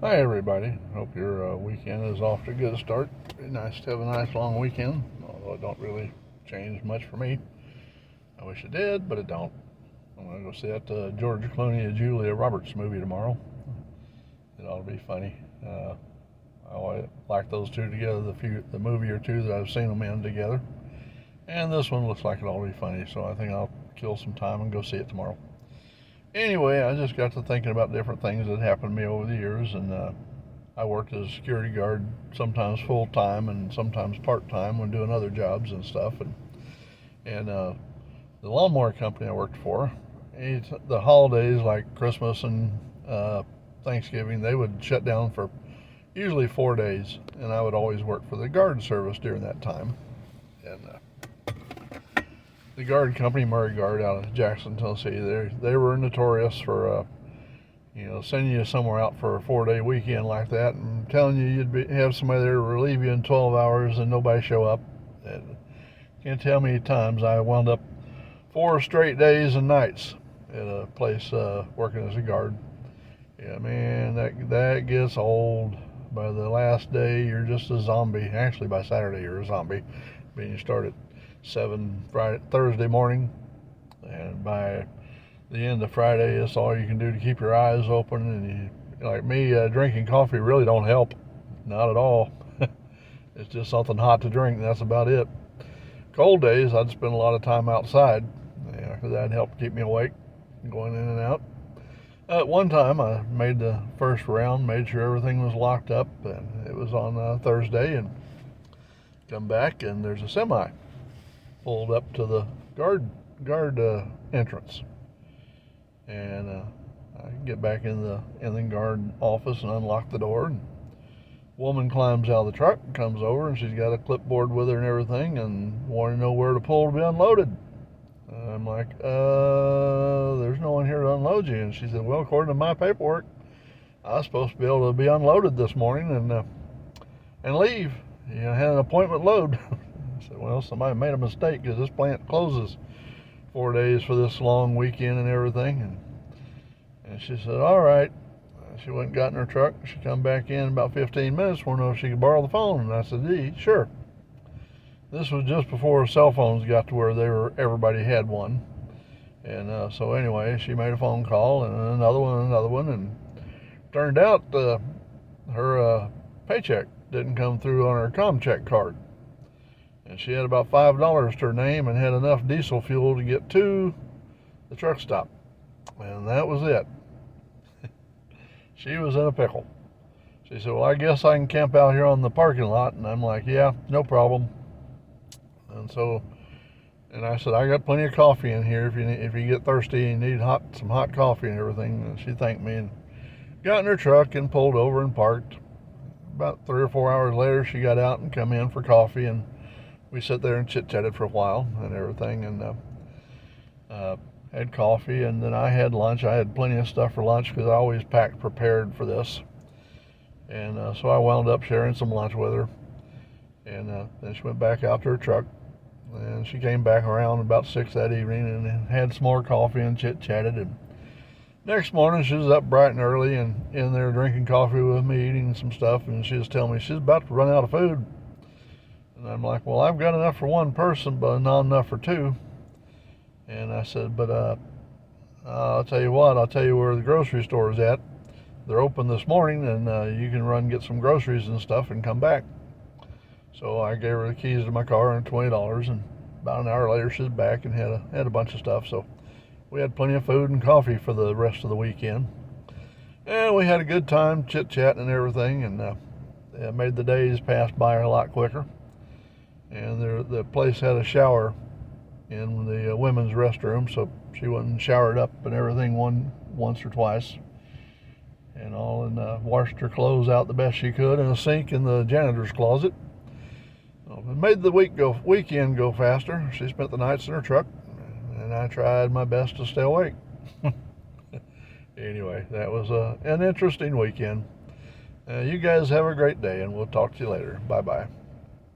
Hi everybody. Hope your weekend is off to a good start. Be nice to have a nice long weekend, although it don't really change much for me. I wish it did, but it don't. I'm gonna go see that George Clooney and Julia Roberts movie tomorrow. It ought to be funny. I always like those two together. The movie or two that I've seen them in together, and this one looks like it ought to be funny. So I think I'll kill some time and go see it tomorrow. Anyway, I just got to thinking about different things that happened to me over the years, and I worked as a security guard, sometimes full time and sometimes part time when doing other jobs and stuff. And the lawnmower company I worked for, the holidays like Christmas and Thanksgiving, they would shut down for usually 4 days, and I would always work for the guard service during that time. And the guard company, Murray Guard, out of Jackson, Tennessee, they were notorious for sending you somewhere out for a 4 day weekend like that and telling you have somebody there to relieve you in 12 hours and nobody show up. And can't tell me times I wound up 4 straight days and nights at a place working as a guard. Yeah, man, that gets old. By the last day, you're just a zombie. Actually, by Saturday, you're a zombie. You start at 7 Thursday morning, and by the end of Friday, that's all you can do to keep your eyes open. And like me, drinking coffee really don't help, not at all. It's just something hot to drink, and that's about it. Cold days, I'd spend a lot of time outside, because that'd help keep me awake, going in and out. At one time, I made the first round, made sure everything was locked up, and it was on Thursday, and come back, and there's a semi pulled up to the guard entrance. And I get back in the guard office and unlock the door, and a woman climbs out of the truck, comes over, and she's got a clipboard with her and everything, and wanted to know where to pull to be unloaded. I'm like, there's no one here to unload you. And she said, well, according to my paperwork, I was supposed to be able to be unloaded this morning and leave. I had an appointment load. I said, well, somebody made a mistake because this plant closes 4 days for this long weekend and everything. And she said, all right. She went and got in her truck. She come back in about 15 minutes, wanted to know if she could borrow the phone. And I said, gee, sure. This was just before cell phones got to where everybody had one. And so anyway, she made a phone call and another one, and turned out her paycheck didn't come through on her ComCheck card. And she had about $5 to her name and had enough diesel fuel to get to the truck stop. And that was it. She was in a pickle. She said, well, I guess I can camp out here on the parking lot. And I'm like, yeah, no problem. And I said, I got plenty of coffee in here if you get thirsty and you need some hot coffee and everything. And she thanked me and got in her truck and pulled over and parked. About 3 or 4 hours later, she got out and come in for coffee, and we sat there and chit-chatted for a while and everything, and had coffee, and then I had lunch. I had plenty of stuff for lunch because I always packed prepared for this. And so I wound up sharing some lunch with her. And then she went back out to her truck. And she came back around about 6 that evening and had some more coffee and chit-chatted. And next morning, she was up bright and early and in there drinking coffee with me, eating some stuff. And she was telling me she's about to run out of food. And I'm like, well, I've got enough for one person, but not enough for two. And I said, but I'll tell you what, I'll tell you where the grocery store is at. They're open this morning, and you can run and get some groceries and stuff and come back. So I gave her the keys to my car and $20, and about an hour later she was back and had a bunch of stuff. So we had plenty of food and coffee for the rest of the weekend. And we had a good time chit-chatting and everything, and it made the days pass by a lot quicker. And the place had a shower in the women's restroom, so she went and showered up and everything once or twice, and washed her clothes out the best she could in a sink in the janitor's closet. It made the weekend go faster. She spent the nights in her truck, and I tried my best to stay awake. Anyway, that was an interesting weekend. You guys have a great day, and we'll talk to you later. Bye-bye.